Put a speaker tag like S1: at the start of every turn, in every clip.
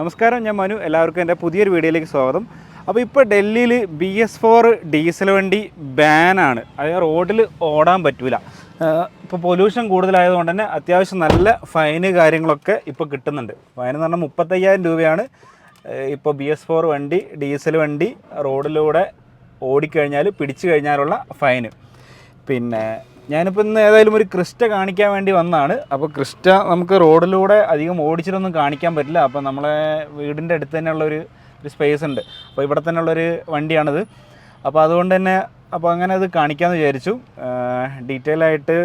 S1: നമസ്കാരം, ഞാൻ മനു. എല്ലാവർക്കും എൻ്റെ പുതിയൊരു വീഡിയോയിലേക്ക് സ്വാഗതം. അപ്പോൾ ഇപ്പോൾ ഡൽഹിയിൽ BS4 ഡീസൽ വണ്ടി ബാനാണ്. അതായത് റോഡിൽ ഓടാൻ പറ്റില്ല. ഇപ്പോൾ പൊല്യൂഷൻ കൂടുതലായതുകൊണ്ട് തന്നെ അത്യാവശ്യം നല്ല ഫൈന് കാര്യങ്ങളൊക്കെ ഇപ്പോൾ കിട്ടുന്നുണ്ട്. ഫൈൻ എന്ന് പറഞ്ഞാൽ 35,000 രൂപയാണ് ഇപ്പോൾ BS4 വണ്ടി ഡീസൽ വണ്ടി റോഡിലൂടെ ഓടിക്കഴിഞ്ഞാൽ പിടിച്ചു കഴിഞ്ഞാലുള്ള ഫൈന്. പിന്നെ ഞാനിപ്പോൾ ഇന്ന് ഏതായാലും ഒരു ക്രിസ്റ്റ കാണിക്കാൻ വേണ്ടി വന്നതാണ്. അപ്പോൾ ക്രിസ്റ്റ നമുക്ക് റോഡിലൂടെ അധികം ഓടിച്ചിട്ടൊന്നും കാണിക്കാൻ പറ്റില്ല. അപ്പോൾ നമ്മളെ വീടിൻ്റെ അടുത്ത് തന്നെയുള്ളൊരു സ്പേസ് ഉണ്ട്. അപ്പോൾ ഇവിടെ തന്നെയുള്ളൊരു വണ്ടിയാണിത്. അപ്പോൾ അതുകൊണ്ട് തന്നെ അങ്ങനെ അത് കാണിക്കാമെന്ന് വിചാരിച്ചു. ഡീറ്റെയിൽ ആയിട്ട്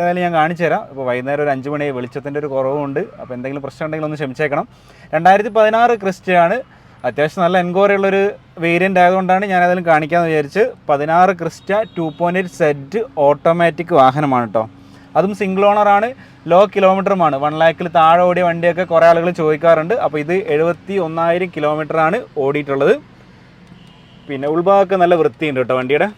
S1: ഏതായാലും ഞാൻ കാണിച്ചു തരാം. ഇപ്പോൾ വൈകുന്നേരം ഒരു 5 മണി വെളിച്ചത്തിൻ്റെ ഒരു കുറവുണ്ട്. അപ്പോൾ എന്തെങ്കിലും പ്രശ്നം ഉണ്ടെങ്കിൽ ഒന്ന് ക്ഷമിച്ചേക്കണം. 2016 ക്രിസ്റ്റയാണ്. അത്യാവശ്യം നല്ല എൻക്വയറി ഉള്ളൊരു വേരിയൻ്റ് ആയതുകൊണ്ടാണ് ഞാൻ അതിലും കാണിക്കാമെന്ന് വിചാരിച്ച്. 16 ക്രിസ്റ്റ 2.8 സെറ്റ് ഓട്ടോമാറ്റിക് വാഹനമാണ് കേട്ടോ. അതും സിംഗിൾ ഓണറാണ്, ലോ കിലോമീറ്ററുമാണ്. 1 ലാഖിൽ താഴെ ഓടിയ വണ്ടിയൊക്കെ കുറേ ആളുകൾ ചോദിക്കാറുണ്ട്. അപ്പോൾ ഇത് 71,000 കിലോമീറ്ററാണ് ഓടിയിട്ടുള്ളത്. പിന്നെ ഉൾഭാഗമൊക്കെ നല്ല വൃത്തിയുണ്ട് കേട്ടോ വണ്ടിയുടെ.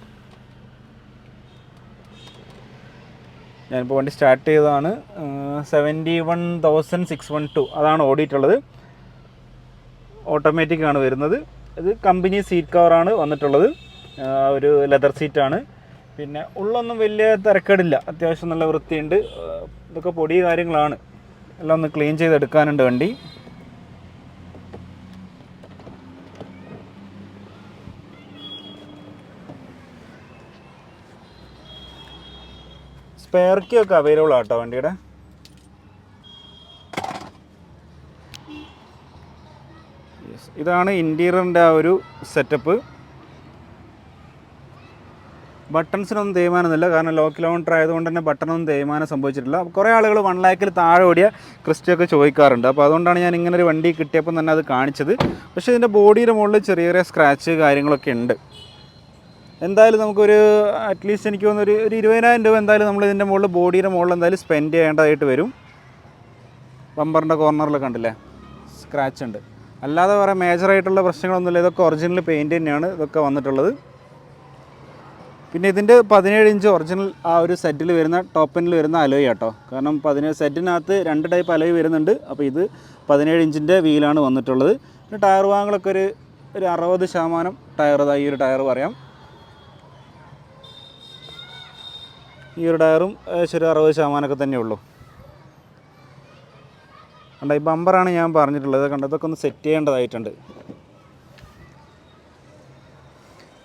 S1: ഞാനിപ്പോൾ വണ്ടി സ്റ്റാർട്ട് ചെയ്തതാണ്. 71,612 അതാണ് ഓടിയിട്ടുള്ളത്. ഓട്ടോമാറ്റിക് ആണ് വരുന്നത്. ഇത് കമ്പനി സീറ്റ് കവറാണ് വന്നിട്ടുള്ളത്. ഒരു ലെതർ സീറ്റാണ്. പിന്നെ ഉള്ളൊന്നും വലിയ തിരക്കേടില്ല, അത്യാവശ്യം നല്ല വൃത്തിയുണ്ട്. ഇതൊക്കെ പൊടി കാര്യങ്ങളാണ്, എല്ലാം ഒന്ന് ക്ലീൻ ചെയ്തെടുക്കാനുണ്ട് വണ്ടി. സ്പെയർ കീ ഒക്കെ അവൈലബിൾ ആട്ടോ വണ്ടിയുടെ. ഇതാണ് ഇൻറ്റീരിയറിൻ്റെ ആ ഒരു സെറ്റപ്പ്. ബട്ടൺസിനൊന്നും തേയ്മാനമൊന്നുമില്ല, കാരണം ലോ കിലോമീറ്റർ ആയതുകൊണ്ട് തന്നെ ബട്ടണൊന്നും തേയ്മാനം സംഭവിച്ചിട്ടില്ല. കുറേ ആളുകൾ 1 ലാഖിൽ താഴെ ഓടിയ ക്രിസ്റ്റയൊക്കെ ചോദിക്കാറുണ്ട്. അപ്പോൾ അതുകൊണ്ടാണ് ഞാൻ ഇങ്ങനൊരു വണ്ടി കിട്ടിയപ്പോൾ തന്നെ അത് കാണിച്ചത്. പക്ഷേ ഇതിൻ്റെ ബോഡിയുടെ മുകളിൽ ചെറിയ ചെറിയ സ്ക്രാച്ച് കാര്യങ്ങളൊക്കെ ഉണ്ട്. എന്തായാലും നമുക്കൊരു അറ്റ്ലീസ്റ്റ് എനിക്ക് തോന്നുന്നു ഒരു 20,000 രൂപ എന്തായാലും നമ്മൾ ഇതിൻ്റെ മുകളിൽ ബോഡിയുടെ മുകളിൽ എന്തായാലും സ്പെൻഡ് ചെയ്യേണ്ടതായിട്ട് വരും. ബമ്പറിൻ്റെ കോർണറിൽ കണ്ടില്ലേ സ്ക്രാച്ച് ഉണ്ട്. അല്ലാതെ വേറെ മേജറായിട്ടുള്ള പ്രശ്നങ്ങളൊന്നുമില്ല. ഇതൊക്കെ ഒറിജിനൽ പെയിൻറ്റ് തന്നെയാണ് ഇതൊക്കെ വന്നിട്ടുള്ളത്. പിന്നെ ഇതിൻ്റെ 17 ഇഞ്ച് ഒറിജിനൽ ആ ഒരു സെറ്റിൽ വരുന്ന ടോപ്പ് എൻഡിൽ വരുന്ന അലോയ് കേട്ടോ. കാരണം 17 സെറ്റിനകത്ത് 2 ടൈപ്പ് അലോയ് വരുന്നുണ്ട്. അപ്പോൾ ഇത് 17 ഇഞ്ചിൻ്റെ വീലാണ് വന്നിട്ടുള്ളത്. പിന്നെ ടയർ ഭാഗങ്ങളൊക്കെ ഒരു 60% ടയർ, ഈ ഒരു ടയർ പറയാം. ഈ ഒരു ടയറും ഏകദേശം 60% തന്നെ ഉള്ളൂ. കണ്ട, ഈ ബമ്പറാണ് ഞാൻ പറഞ്ഞിട്ടുള്ളത്. കണ്ട, ഇതൊക്കെ ഒന്ന് സെറ്റ് ചെയ്യേണ്ടതായിട്ടുണ്ട്.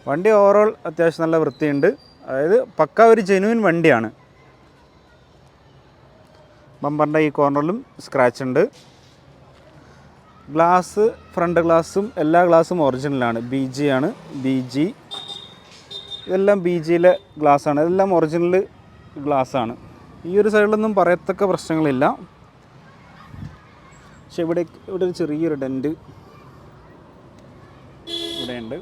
S1: വണ്ടി ഓവറോൾ അത്യാവശ്യം നല്ല വൃത്തിയുണ്ട്. അതായത് പക്ക ഒരു ജെനുവിൻ വണ്ടിയാണ്. ബമ്പറിൻ്റെ ഈ കോർണറിലും സ്ക്രാച്ച് ഉണ്ട്. ഗ്ലാസ്, ഫ്രണ്ട് ഗ്ലാസും എല്ലാ ഗ്ലാസും ഒറിജിനലാണ്. BG ആണ്. BG ഇതെല്ലാം BGയിലെ ഗ്ലാസ്സാണ്. ഇതെല്ലാം ഒറിജിനൽ ഗ്ലാസ്സാണ്. ഈ ഒരു സൈഡിലൊന്നും പറയത്തക്ക പ്രശ്നങ്ങളില്ല. പക്ഷെ ഇവിടെ ഒരു ചെറിയൊരു ഡെൻറ്റ് ഇവിടെയുണ്ട്.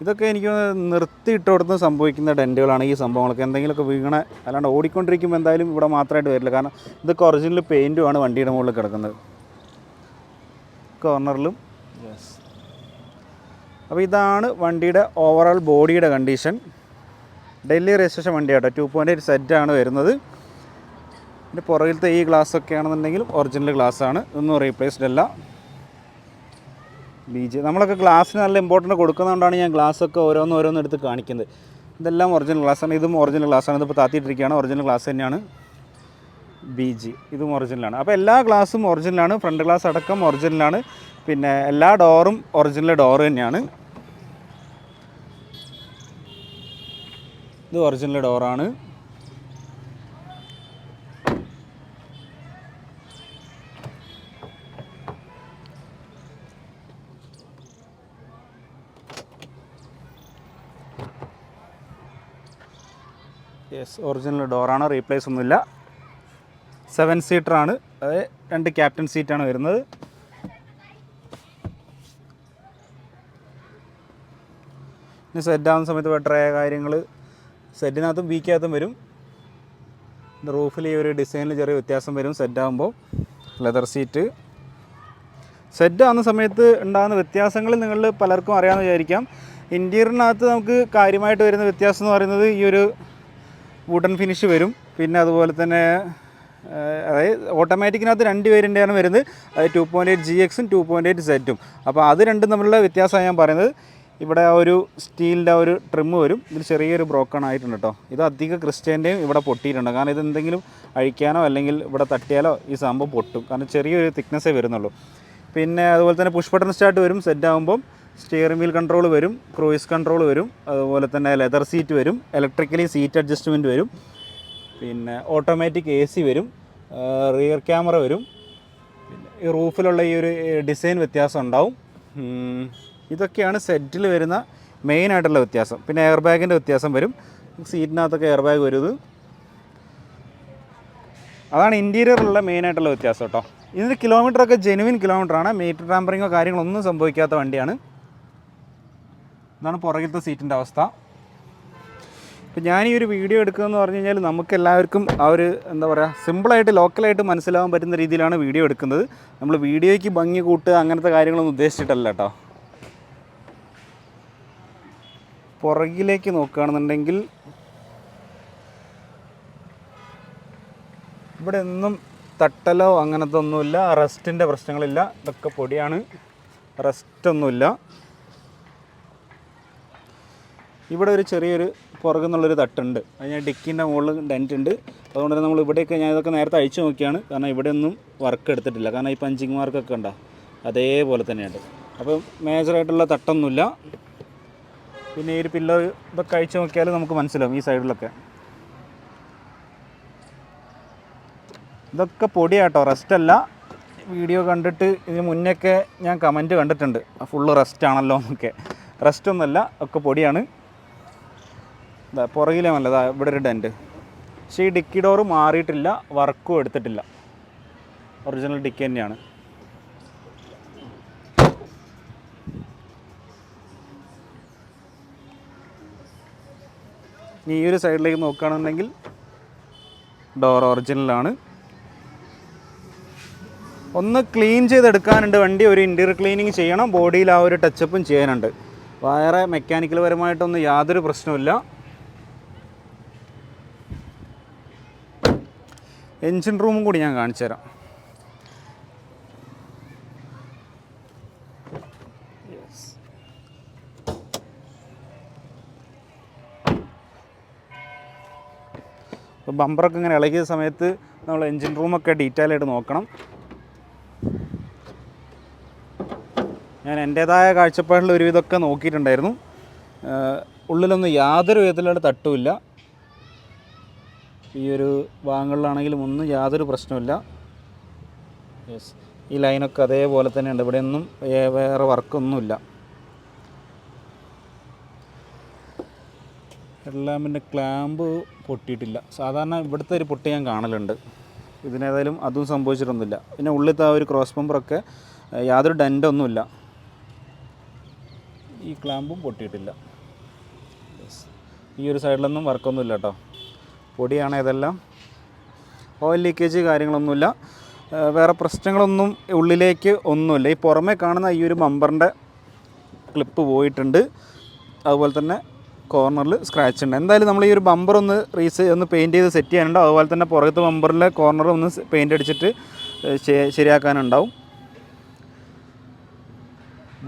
S1: ഇതൊക്കെ എനിക്ക് നിർത്തിയിട്ട് കൊടുത്ത് സംഭവിക്കുന്ന ഡെൻറ്റുകളാണ് ഈ സംഭവങ്ങളൊക്കെ. എന്തെങ്കിലുമൊക്കെ വീണ, അല്ലാണ്ട് ഓടിക്കൊണ്ടിരിക്കുമ്പോൾ എന്തായാലും ഇവിടെ മാത്രമായിട്ട് വരില്ല. കാരണം ഇതൊക്കെ ഒറിജിനൽ പെയിൻറ്റുമാണ് വണ്ടിയുടെ മുകളിൽ കിടക്കുന്നത്, കോർണറിലും. യെസ്. അപ്പോൾ ഇതാണ് വണ്ടിയുടെ ഓവറോൾ ബോഡിയുടെ കണ്ടീഷൻ. ഡൽഹി രജിസ്ട്രേഷൻ വണ്ടിയാട്ടോ. 2.8 സെറ്റാണ് വരുന്നത്. പിന്നെ പുറകിലത്തെ ഈ ഗ്ലാസ്സൊക്കെ ആണെന്നുണ്ടെങ്കിലും ഒറിജിനൽ ഗ്ലാസ്സാണ്. ഇതൊന്നും റീപ്ലേസ്ഡ് അല്ല. BG നമ്മളൊക്കെ ഗ്ലാസ്സിന് നല്ല ഇമ്പോർട്ടൻറ്റ് കൊടുക്കുന്നതുകൊണ്ടാണ് ഞാൻ ഗ്ലാസ്സൊക്കെ ഓരോന്ന് എടുത്ത് കാണിക്കുന്നത്. ഇതെല്ലാം ഒറിജിനൽ ഗ്ലാസ്സാണ്. ഇതും ഒറിജിനൽ ഗ്ലാസ്സാണ്. ഇതിപ്പോൾ താത്തിയിട്ടിരിക്കുകയാണ്. ഒറിജിനൽ ഗ്ലാസ് തന്നെയാണ്. BG ഇതും ഒറിജിനലാണ്. അപ്പോൾ എല്ലാ ഗ്ലാസ്സും ഒറിജിനലാണ്. ഫ്രണ്ട് ഗ്ലാസ് അടക്കം ഒറിജിനലാണ്. പിന്നെ എല്ലാ ഡോറും ഒറിജിനൽ ഡോറ് തന്നെയാണ്. ഇത് ഒറിജിനൽ ഡോറാണ്. യെസ്, ഒറിജിനൽ ഡോറാണ്. റീപ്ലേസ് ഒന്നുമില്ല. 7 സീറ്ററാണ്. അതായത് 2 ക്യാപ്റ്റൻ സീറ്റാണ് വരുന്നത്. ഇനി സെറ്റാകുന്ന സമയത്ത് ബെറ്ററായ കാര്യങ്ങൾ സെറ്റിനകത്തും BKകത്തും വരും. റൂഫിൽ ഈ ഒരു ഡിസൈനിൽ ചെറിയ വ്യത്യാസം വരും സെറ്റാകുമ്പോൾ. ലെതർ സീറ്റ് സെറ്റാകുന്ന സമയത്ത് ഉണ്ടാകുന്ന വ്യത്യാസങ്ങൾ നിങ്ങളിൽ പലർക്കും അറിയാമെന്ന് വിചാരിക്കാം. ഇൻറ്റീരിയറിനകത്ത് നമുക്ക് കാര്യമായിട്ട് വരുന്ന വ്യത്യാസം എന്ന് പറയുന്നത് ഈ ഒരു വുഡൻ ഫിനിഷ് വരും. പിന്നെ അതുപോലെ തന്നെ അതായത് ഓട്ടോമാറ്റിക്കിനകത്ത് 2 വേരിയൻ്റാണ് വരുന്നത്. അത് 2.8 GXും 2.8 Zും. അപ്പോൾ അത് രണ്ടും തമ്മിലുള്ള വ്യത്യാസമാണ് ഞാൻ പറയുന്നത്. ഇവിടെ ആ ഒരു സ്റ്റീലിൻ്റെ ഒരു ട്രിമ്മ് വരും. ഇതിൽ ചെറിയൊരു ബ്രോക്കൺ ആയിട്ടുണ്ട് കേട്ടോ. ഇത് അധിക ക്രിസ്റ്റേൻ്റെയും ഇവിടെ പൊട്ടിയിട്ടുണ്ട്. കാരണം ഇത് എന്തെങ്കിലും അഴിക്കാനോ അല്ലെങ്കിൽ ഇവിടെ തട്ടിയാലോ ഈ സംഭവം പൊട്ടും. കാരണം ചെറിയൊരു തിക്നെസ്സേ വരുന്നുള്ളൂ. പിന്നെ അതുപോലെ തന്നെ പുഷ് ബട്ടൺ സ്റ്റാർട്ട് വരും. സെറ്റ് ആകുമ്പം സ്റ്റിയറിംഗ് വീൽ കൺട്രോൾ വരും, ക്രൂയിസ് കൺട്രോൾ വരും, അതുപോലെ തന്നെ ലെതർ സീറ്റ് വരും, ഇലക്ട്രിക്കലി സീറ്റ് അഡ്ജസ്റ്റ്മെൻറ്റ് വരും, പിന്നെ ഓട്ടോമാറ്റിക് AC വരും, റിയർ ക്യാമറ വരും. പിന്നെ ഈ റൂഫിലുള്ള ഈ ഒരു ഡിസൈൻ വ്യത്യാസം ഉണ്ടാവും. ഇതൊക്കെയാണ് സെറ്റിൽ വരുന്ന മെയിനായിട്ടുള്ള വ്യത്യാസം. പിന്നെ എയർ ബാഗിൻ്റെ വ്യത്യാസം വരും. സീറ്റിനകത്തൊക്കെ എയർ ബാഗ് വരും. അതാണ് ഇൻറ്റീരിയറിലുള്ള മെയിനായിട്ടുള്ള വ്യത്യാസം കേട്ടോ. ഇതിൻ്റെ കിലോമീറ്ററൊക്കെ ജെനുവിൻ കിലോമീറ്ററാണ്. മീറ്റർ ടാമ്പറിങ്ങോ കാര്യങ്ങളൊന്നും സംഭവിക്കാത്ത വണ്ടിയാണ്. ഇതാണ് പുറകിലത്തെ സീറ്റിൻ്റെ അവസ്ഥ. ഇപ്പം ഞാൻ ഈ ഒരു വീഡിയോ എടുക്കുകയെന്ന് പറഞ്ഞു കഴിഞ്ഞാൽ നമുക്കെല്ലാവർക്കും ആ ഒരു എന്താ പറയുക സിമ്പിളായിട്ട് ലോക്കലായിട്ട് മനസ്സിലാവാൻ പറ്റുന്ന രീതിയിലാണ് വീഡിയോ എടുക്കുന്നത്. നമ്മൾ വീഡിയോയ്ക്ക് ഭംഗി കൂട്ടുക അങ്ങനത്തെ കാര്യങ്ങളൊന്നും ഉദ്ദേശിച്ചിട്ടല്ല കേട്ടോ. പുറകിലേക്ക് നോക്കുകയാണെന്നുണ്ടെങ്കിൽ ഇവിടെ ഒന്നും തട്ടലോ അങ്ങനത്തെ ഒന്നുമില്ല. റസ്റ്റിൻ്റെ പ്രശ്നങ്ങളില്ല. ഇതൊക്കെ പൊടിയാണ്, റസ്റ്റൊന്നുമില്ല. ഇവിടെ ഒരു ചെറിയൊരു പുറകുന്നുള്ളൊരു തട്ടുണ്ട്. അത് ഞാൻ ഡിക്കിൻ്റെ മുകളിൽ ഡെൻറ്റ് ഉണ്ട്. അതുകൊണ്ട് തന്നെ നമ്മൾ ഇവിടെയൊക്കെ ഞാൻ ഇതൊക്കെ നേരത്തെ അഴിച്ചു നോക്കിയാണ്. കാരണം ഇവിടെ ഒന്നും വർക്ക് എടുത്തിട്ടില്ല. കാരണം ഈ പഞ്ചിങ് മാർക്കൊക്കെ ഉണ്ടോ അതേപോലെ തന്നെയുണ്ട്. അപ്പോൾ മേജറായിട്ടുള്ള തട്ടൊന്നുമില്ല. പിന്നെ ഈ ഒരു പില്ലർ ഇതൊക്കെ അഴിച്ചു നോക്കിയാൽ നമുക്ക് മനസ്സിലാവും. ഈ സൈഡിലൊക്കെ ഇതൊക്കെ പൊടിയാട്ടോ, റസ്റ്റല്ല. വീഡിയോ കണ്ടിട്ട് ഇതിന് മുന്നേയൊക്കെ ഞാൻ കമൻറ്റ് കണ്ടിട്ടുണ്ട് ഫുള്ള് റെസ്റ്റാണല്ലോ എന്നൊക്കെ. റെസ്റ്റൊന്നുമല്ല, ഒക്കെ പൊടിയാണ്. ഇതാ പുറകിലേ നല്ലതാ ഇവിടെ ഒരു ഡെൻറ്റ്. പക്ഷേ ഈ ഡിക്കി ഡോറ് മാറിയിട്ടില്ല, വർക്കും എടുത്തിട്ടില്ല. ഒറിജിനൽ ഡിക്കി തന്നെയാണ്. ഈ ഒരു സൈഡിലേക്ക് നോക്കുകയാണെന്നുണ്ടെങ്കിൽ ഡോർ ഒറിജിനലാണ്. ഒന്ന് ക്ലീൻ ചെയ്തെടുക്കാനുണ്ട് വണ്ടി. ഒരു ഇൻറ്റീരിയർ ക്ലീനിങ് ചെയ്യണം. ബോഡിയിൽ ആ ഒരു ടച്ചപ്പും ചെയ്യാനുണ്ട്. വേറെ മെക്കാനിക്കൽ പരമായിട്ടൊന്നും യാതൊരു പ്രശ്നമില്ല. എൻജിൻ റൂമും കൂടി ഞാൻ കാണിച്ചു തരാം. അപ്പോൾ ബമ്പറൊക്കെ ഇങ്ങനെ ഇളകിയ സമയത്ത് നമ്മൾ എൻജിൻ റൂമൊക്കെ ഡീറ്റെയിൽ ആയിട്ട് നോക്കണം. ഞാൻ എൻ്റേതായ കാഴ്ചപ്പാടിൽ ഒരുവിധമൊക്കെ നോക്കിയിട്ടുണ്ടായിരുന്നു. ഉള്ളിലൊന്നും യാതൊരു വിധത്തിലുള്ള തട്ടുമില്ല. ഈ ഒരു ഭാഗങ്ങളിലാണെങ്കിലും ഒന്നും യാതൊരു പ്രശ്നമില്ല. യെസ്, ഈ ലൈനൊക്കെ അതേപോലെ തന്നെ ഉണ്ട്. ഇവിടെയൊന്നും വേറെ വർക്കൊന്നുമില്ല. ഹെഡ്ലാമ്പിൻ്റെ ക്ലാമ്പ് പൊട്ടിയിട്ടില്ല. സാധാരണ ഇവിടുത്തെ ഒരു പൊട്ടി ഞാൻ കാണലുണ്ട്. ഇതിനേതായാലും അതും സംഭവിച്ചിട്ടൊന്നുമില്ല. പിന്നെ ഉള്ളിലത്തെ ആ ഒരു ക്രോസ് ബമ്പറൊക്കെ യാതൊരു ഡെൻ്റൊന്നുമില്ല. ഈ ക്ലാമ്പും പൊട്ടിയിട്ടില്ല. ഈ ഒരു സൈഡിലൊന്നും വർക്കൊന്നുമില്ല കേട്ടോ. പൊടിയാണ് ഇതെല്ലാം. ഓയിൽ ലീക്കേജ് കാര്യങ്ങളൊന്നുമില്ല. വേറെ പ്രശ്നങ്ങളൊന്നും ഉള്ളിലേക്ക് ഒന്നുമില്ല. ഈ പുറമേ കാണുന്ന ഈ ഒരു ബമ്പറിൻ്റെ ക്ലിപ്പ് പോയിട്ടുണ്ട്. അതുപോലെ തന്നെ കോർണറിൽ സ്ക്രാച്ച് ഉണ്ട്. എന്തായാലും നമ്മൾ ഈ ഒരു ബമ്പർ ഒന്ന് ഒന്ന് പെയിൻറ്റ് ചെയ്ത് സെറ്റ് ചെയ്യാനുണ്ടോ. അതുപോലെ തന്നെ പുറത്തെ ബമ്പറിലെ കോർണർ ഒന്ന് പെയിൻറ്റ് അടിച്ചിട്ട് ശരിയാക്കാനുണ്ടാവും.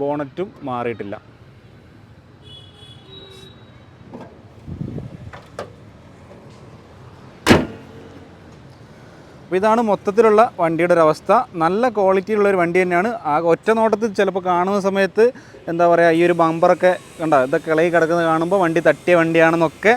S1: ബോണറ്റും മാറിയിട്ടില്ല. അപ്പോൾ ഇതാണ് മൊത്തത്തിലുള്ള വണ്ടിയുടെ ഒരു അവസ്ഥ. നല്ല ക്വാളിറ്റിയുള്ളൊരു വണ്ടി തന്നെയാണ്. ആ ഒറ്റ നോട്ടത്തിൽ ചിലപ്പോൾ കാണുന്ന സമയത്ത് എന്താ പറയുക, ഈ ഒരു ബമ്പറൊക്കെ കണ്ടോ ഇതൊക്കെ ഇളകി കിടക്കുന്നത് കാണുമ്പോൾ വണ്ടി തട്ടിയ വണ്ടിയാണെന്നൊക്കെ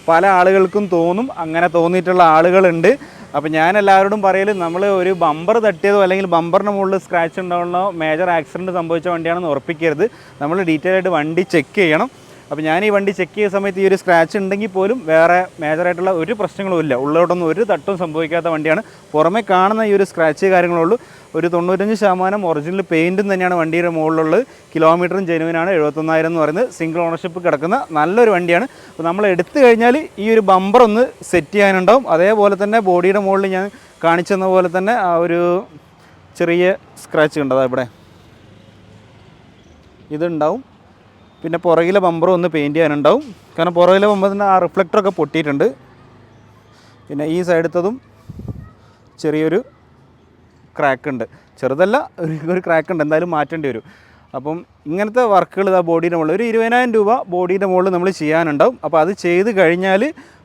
S1: പല ആളുകൾക്കും തോന്നും. അങ്ങനെ തോന്നിയിട്ടുള്ള ആളുകളുണ്ട്. അപ്പോൾ ഞാൻ എല്ലാവരോടും പറയൽ, നമ്മൾ ഒരു ബമ്പർ തട്ടിയതോ അല്ലെങ്കിൽ ബമ്പറിന് മുകളിൽ സ്ക്രാച്ച് ഉണ്ടാവുന്നോ മേജർ ആക്സിഡൻറ്റ് സംഭവിച്ച വണ്ടിയാണെന്ന് ഉറപ്പിക്കരുത്. നമ്മൾ ഡീറ്റെയിൽ ആയിട്ട് വണ്ടി ചെക്ക് ചെയ്യണം. അപ്പോൾ ഞാൻ ഈ വണ്ടി ചെക്ക് ചെയ്ത സമയത്ത് ഈ ഒരു സ്ക്രാച്ച് ഉണ്ടെങ്കിൽ പോലും വേറെ മേജറായിട്ടുള്ള ഒരു പ്രശ്നങ്ങളും ഇല്ല. ഉള്ളോട്ടൊന്നും ഒരു തട്ടും സംഭവിക്കാത്ത വണ്ടിയാണ്. പുറമേ കാണുന്ന ഈ ഒരു സ്ക്രാച്ച് കാര്യങ്ങളുള്ളൂ. ഒരു 95% ഒറിജിനൽ പെയിൻറ്റും തന്നെയാണ് വണ്ടിയുടെ മുകളിലുള്ളത്. കിലോമീറ്ററും ജെനുവിനാണ്. 71,000 എന്ന് പറയുന്നത്. സിംഗിൾ ഓണർഷിപ്പ് കിടക്കുന്ന നല്ലൊരു വണ്ടിയാണ്. അപ്പോൾ നമ്മൾ എടുത്തു കഴിഞ്ഞാൽ ഈ ഒരു ബമ്പർ ഒന്ന് സെറ്റ് ചെയ്യാനുണ്ടാവും. അതേപോലെ തന്നെ ബോഡിയുടെ മുകളിൽ ഞാൻ കാണിച്ചെന്ന പോലെ തന്നെ ആ ഒരു ചെറിയ സ്ക്രാച്ച് കണ്ടതാ ഇവിടെ ഇതുണ്ടാവും. പിന്നെ പുറകിലെ ബമ്പറും ഒന്ന് പെയിൻറ്റ് ചെയ്യാനുണ്ടാവും. കാരണം പുറകിലെ ബമ്പറിൻ്റെ ആ റിഫ്ലക്ടറൊക്കെ പൊട്ടിയിട്ടുണ്ട്. പിന്നെ ഈ സൈഡത്തതും ചെറിയൊരു ക്രാക്ക് ഉണ്ട്, ചെറുതല്ല, ഒരു ക്രാക്ക് ഉണ്ട്, എന്തായാലും മാറ്റേണ്ടി വരും. അപ്പം ഇങ്ങനത്തെ വർക്കുകൾ ഇതാ ബോഡീൻ്റെ മുകളിൽ ഒരു 20,000 രൂപ ബോഡീൻ്റെ മുകളിൽ നമ്മൾ ചെയ്യാനുണ്ടാവും. അപ്പോൾ അത് ചെയ്ത് കഴിഞ്ഞാൽ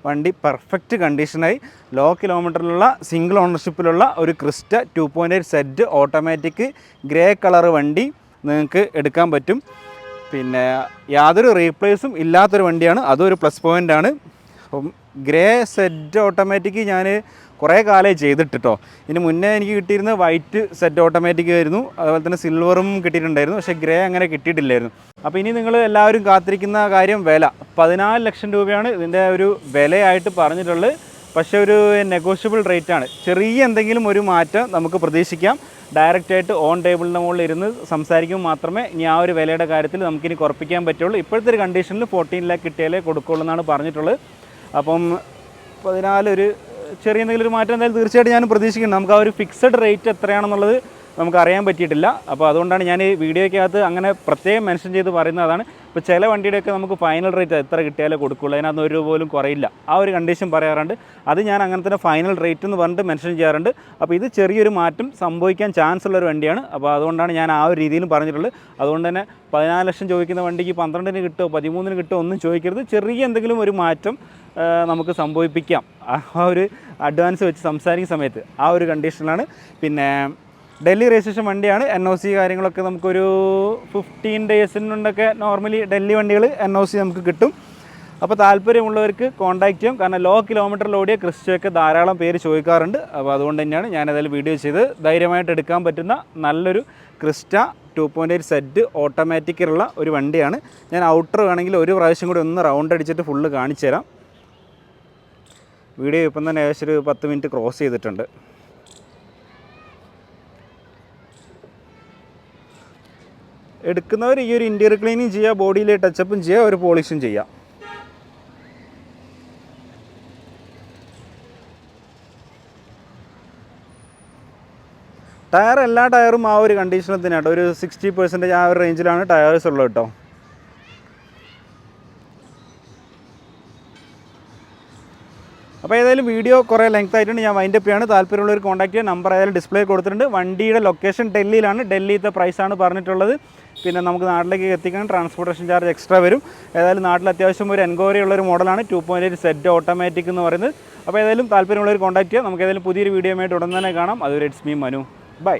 S1: വണ്ടി പെർഫെക്റ്റ് കണ്ടീഷനായി ലോ കിലോമീറ്ററിലുള്ള സിംഗിൾ ഓണർഷിപ്പിലുള്ള ഒരു Crysta 2.8 set automatic grey colour വണ്ടി നിങ്ങൾക്ക് എടുക്കാൻ പറ്റും. പിന്നെ യാതൊരു റീപ്ലേസും ഇല്ലാത്തൊരു വണ്ടിയാണ്, അതും ഒരു പ്ലസ് പോയിൻ്റാണ്. അപ്പം ഗ്രേ സെറ്റ് ഓട്ടോമാറ്റിക് ഞാൻ കുറേ കാലമായി ചെയ്തിട്ടോ. ഇതിന് മുന്നേ എനിക്ക് കിട്ടിയിരുന്ന വൈറ്റ് സെറ്റ് ഓട്ടോമാറ്റിക് ആയിരുന്നു, അതുപോലെ തന്നെ സിൽവറും കിട്ടിയിട്ടുണ്ടായിരുന്നു, പക്ഷേ ഗ്രേ അങ്ങനെ കിട്ടിയിട്ടില്ലായിരുന്നു. അപ്പോൾ ഇനി നിങ്ങൾ എല്ലാവരും കാത്തിരിക്കുന്ന കാര്യം വില. 14 ലക്ഷം രൂപയാണ് ഇതിൻ്റെ ഒരു വിലയായിട്ട് പറഞ്ഞിട്ടുള്ളത്. പക്ഷേ ഒരു നെഗോഷ്യബിൾ റേറ്റാണ്. ചെറിയ എന്തെങ്കിലും ഒരു മാറ്റം നമുക്ക് പ്രതീക്ഷിക്കാം. ഡയറക്റ്റായിട്ട് ഓൺ ടേബിളിൻ്റെ മുകളിൽ ഇരുന്ന് സംസാരിക്കുമ്പോൾ മാത്രമേ ഇനി ആ ഒരു വിലയുടെ കാര്യത്തിൽ നമുക്കിനി കുറപ്പിക്കാൻ പറ്റുള്ളൂ. ഇപ്പോഴത്തെ ഒരു കണ്ടീഷനിൽ 14 ലാക്ക് കിട്ടിയാലേ കൊടുക്കുള്ളൂ എന്നാണ് പറഞ്ഞിട്ടുള്ളത്. അപ്പം 14 ഒരു ചെറിയ എന്തെങ്കിലും ഒരു മാറ്റം എന്തായാലും തീർച്ചയായിട്ടും ഞാൻ പ്രതീക്ഷിക്കുന്നുണ്ട്. നമുക്ക് ആ ഒരു ഫിക്സഡ് റേറ്റ് എത്രയാണെന്നുള്ളത് നമുക്ക് അറിയാൻ പറ്റിയിട്ടില്ല. അപ്പോൾ അതുകൊണ്ടാണ് ഞാൻ ഈ വീഡിയോയ്ക്കകത്ത് അങ്ങനെ പ്രത്യേകം മെൻഷൻ ചെയ്ത് പറയുന്നതാണ്. ഇപ്പോൾ ചില വണ്ടിയുടെയൊക്കെ നമുക്ക് ഫൈനൽ റേറ്റ് എത്ര കിട്ടിയാലേ കൊടുക്കുള്ളൂ, അതിനകത്ത് ഒരു രൂപ പോലും കുറയില്ല, ആ ഒരു കണ്ടീഷൻ പറയാറുണ്ട്. അത് ഞാൻ അങ്ങനെ തന്നെ ഫൈനൽ റേറ്റ് എന്ന് പറഞ്ഞിട്ട് മെൻഷൻ ചെയ്യാറുണ്ട്. അപ്പോൾ ഇത് ചെറിയൊരു മാറ്റം സംഭവിക്കാൻ ചാൻസ് ഉള്ളൊരു വണ്ടിയാണ്. അപ്പോൾ അതുകൊണ്ടാണ് ഞാൻ ആ ഒരു രീതിയിലും പറഞ്ഞിട്ടുള്ളത്. അതുകൊണ്ട് തന്നെ 14 ലക്ഷം ചോദിക്കുന്ന വണ്ടിക്ക് 12-ന് കിട്ടുമോ 13-ന് കിട്ടുമോ ഒന്നും ചോദിക്കരുത്. ചെറിയ എന്തെങ്കിലും ഒരു മാറ്റം നമുക്ക് സംഭവിപ്പിക്കാം, ആ ഒരു അഡ്വാൻസ് വെച്ച് സംസാരിക്കുന്ന സമയത്ത്. ആ ഒരു കണ്ടീഷനിലാണ്. പിന്നെ ഡൽഹി രജിസ്ട്രേഷൻ വണ്ടിയാണ്. NOC കാര്യങ്ങളൊക്കെ നമുക്കൊരു 15 ഡേയ്സിനുണ്ടൊക്കെ നോർമലി ഡൽഹി വണ്ടികൾ NOC നമുക്ക് കിട്ടും. അപ്പോൾ താല്പര്യമുള്ളവർക്ക് കോൺടാക്ട് ചെയ്യാം. കാരണം ലോ കിലോമീറ്ററിൽ ഓടിയ ക്രിസ്റ്റയൊക്കെ ധാരാളം പേര് ചോദിക്കാറുണ്ട്. അപ്പോൾ അതുകൊണ്ട് തന്നെയാണ് ഞാനതിൽ വീഡിയോ ചെയ്ത് ധൈര്യമായിട്ട് എടുക്കാൻ പറ്റുന്ന നല്ലൊരു ക്രിസ്റ്റ 2.8 സെറ്റ് ഓട്ടോമാറ്റിക്കുള്ള ഒരു വണ്ടിയാണ്. ഞാൻ ഔട്ടർ വേണമെങ്കിൽ ഒരു പ്രാവശ്യം കൂടി ഒന്ന് റൗണ്ട് അടിച്ചിട്ട് ഫുള്ള് കാണിച്ചു തരാം. വീഡിയോ ഇപ്പം തന്നെ ഏകദേശം ഒരു 10 മിനിറ്റ് ക്രോസ് ചെയ്തിട്ടുണ്ട്. എടുക്കുന്നവർ ഈ ഒരു ഇൻറ്റീരിയർ ക്ലീനിങ് ചെയ്യുക, ബോഡിയിൽ ടച്ചപ്പും ചെയ്യുക, ഒരു പോളിഷും ചെയ്യുക. ടയർ എല്ലാ ടയറും ആ ഒരു കണ്ടീഷനിൽ തന്നെയാണ്. ഒരു 60% ആ ഒരു റേഞ്ചിലാണ് ടയേഴ്സ് ഉള്ളത് കേട്ടോ. അപ്പോൾ ഏതായാലും വീഡിയോ കുറേ ലെങ്ത് ആയിട്ടുണ്ട്, ഞാൻ വൈൻഡപ്പ് ചെയ്യാണ്. താല്പര്യമുള്ളവർ കോൺടാക്ട് ചെയ്യുക. നമ്പർ ഏതായാലും ഡിസ്പ്ലേ കൊടുത്തിട്ടുണ്ട്. വണ്ടിയുടെ ലൊക്കേഷൻ ഡൽഹിയിലാണ്, ഡൽഹിയിലത്തെ പ്രൈസാണ് പറഞ്ഞിട്ടുള്ളത്. പിന്നെ നമുക്ക് നാട്ടിലേക്ക് എത്തിക്കാൻ ട്രാൻസ്പോർട്ടേഷൻ ചാർജ് എക്സ്ട്രാ വരും. ഏതായാലും നാട്ടിൽ അത്യാവശ്യം ഒരു എൻക്വയറി ഉള്ളൊരു മോഡലാണ് 2.8 സെറ്റ് ഓട്ടോമാറ്റിക് എന്ന് പറയുന്നത്. അപ്പോൾ ഏതായാലും താല്പര്യമുള്ളവർ കോൺടാക്ട് ചെയ്യുക. നമുക്ക് ഏതായാലും പുതിയൊരു വീഡിയോ ആയിട്ട് ഉടൻ തന്നെ കാണാം. അതൊരു ഇറ്റ്സ് മീ മനു. ബൈ.